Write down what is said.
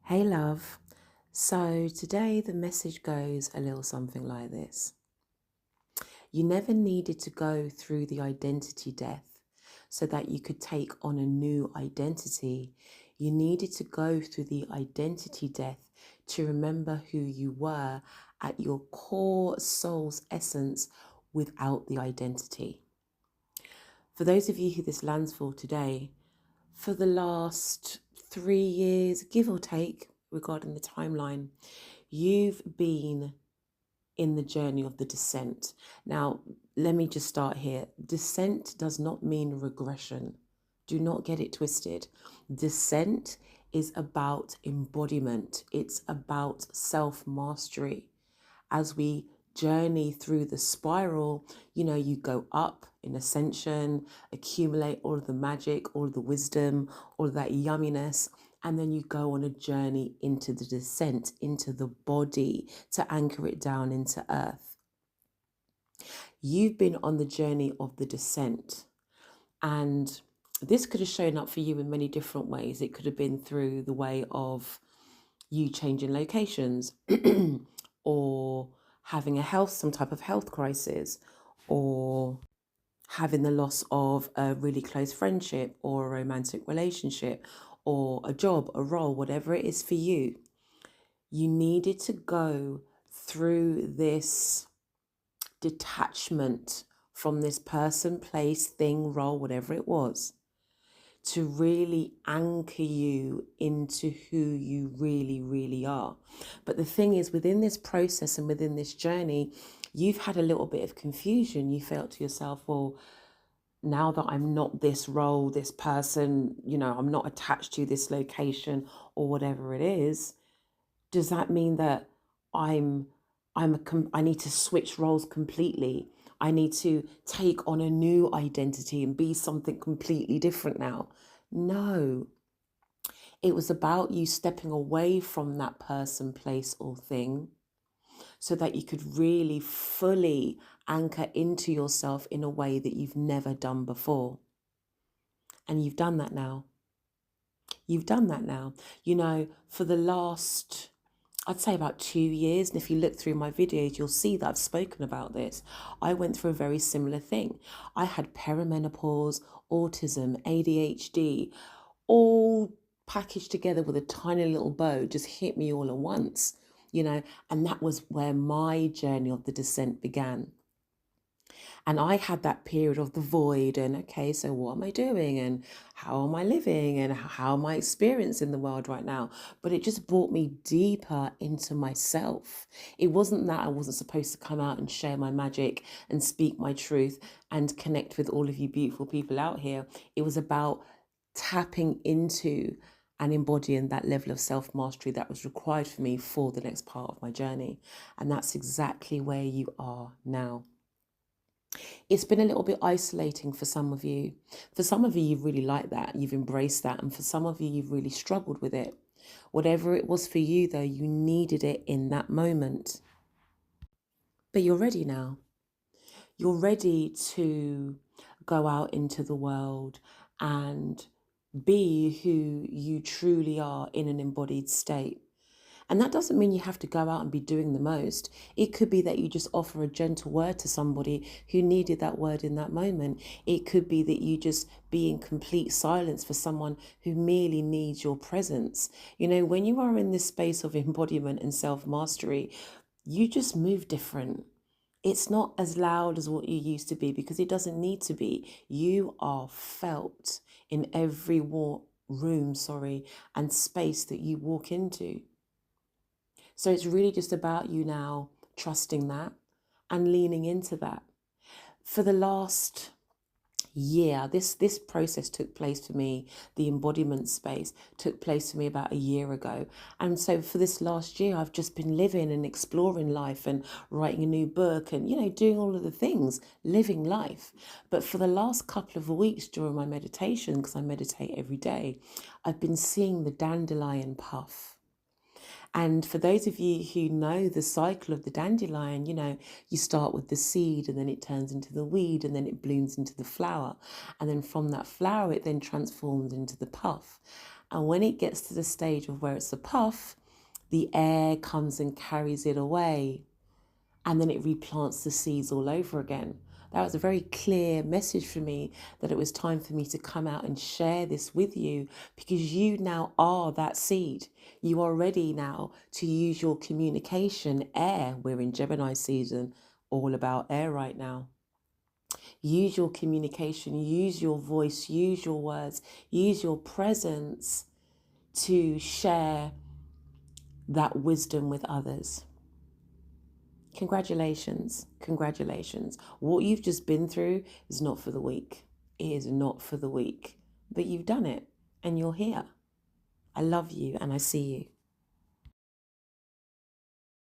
Hey, love. So today the message goes a little something like this. You never needed to go through the identity death so that you could take on a new identity. You needed to go through the identity death to remember who you were at your core soul's essence without the identity. For those of you who this lands for today, for the last 3 years, give or take, regarding the timeline, you've been in the journey of the descent. Now, let me just start here. Descent does not mean regression. Do not get it twisted. Descent is about embodiment, it's about self mastery. As we journey through the spiral, you go up in ascension, accumulate all of the magic, all of the wisdom, all of that yumminess, and then you go on a journey into the descent, into the body to anchor it down into earth. You've been on the journey of the descent, and this could have shown up for you in many different ways. It could have been through the way of you changing locations or having some type of health crisis, or having the loss of a really close friendship or a romantic relationship or a job, a role, whatever it is for you. You needed to go through this detachment from this person, place, thing, role, whatever it was, to really anchor you into who you really, really are. But the thing is, within this process and within this journey, you've had a little bit of confusion. You felt to yourself, well, now that I'm not this role, this person, I'm not attached to this location or whatever it is, does that mean that I'm I need to switch roles completely? I need to take on a new identity and be something completely different now? No. It was about you stepping away from that person, place, or thing so that you could really fully anchor into yourself in a way that you've never done before. And you've done that now. You've done that now. For the last, I'd say about 2 years, and if you look through my videos, you'll see that I've spoken about this. I went through a very similar thing. I had perimenopause, autism, ADHD, all packaged together with a tiny little bow, just hit me all at once, and that was where my journey of the descent began. And I had that period of the void and, okay, so what am I doing and how am I living and how am I experiencing the world right now? But it just brought me deeper into myself. It wasn't that I wasn't supposed to come out and share my magic and speak my truth and connect with all of you beautiful people out here. It was about tapping into and embodying that level of self-mastery that was required for me for the next part of my journey. And that's exactly where you are now. It's been a little bit isolating for some of you. For some of you, you've really liked that. You've embraced that. And for some of you, you've really struggled with it. Whatever it was for you, though, you needed it in that moment. But you're ready now. You're ready to go out into the world and be who you truly are in an embodied state. And that doesn't mean you have to go out and be doing the most. It could be that you just offer a gentle word to somebody who needed that word in that moment. It could be that you just be in complete silence for someone who merely needs your presence. When you are in this space of embodiment and self-mastery, you just move different. It's not as loud as what you used to be because it doesn't need to be. You are felt in every room, and space that you walk into. So it's really just about you now trusting that and leaning into that. For the last year, this process took place for me, the embodiment space took place for me about a year ago. And so for this last year, I've just been living and exploring life and writing a new book and, doing all of the things, living life. But for the last couple of weeks during my meditation, because I meditate every day, I've been seeing the dandelion puff. And for those of you who know the cycle of the dandelion, you start with the seed and then it turns into the weed and then it blooms into the flower. And then from that flower, it then transforms into the puff. And when it gets to the stage of where it's a puff, the air comes and carries it away. And then it replants the seeds all over again. That was a very clear message for me that it was time for me to come out and share this with you, because you now are that seed. You are ready now to use your communication, air. We're in Gemini season, all about air right now. Use your communication, use your voice, use your words, use your presence to share that wisdom with others. Congratulations, congratulations. What you've just been through is not for the weak. It is not for the weak, but you've done it and you're here. I love you and I see you.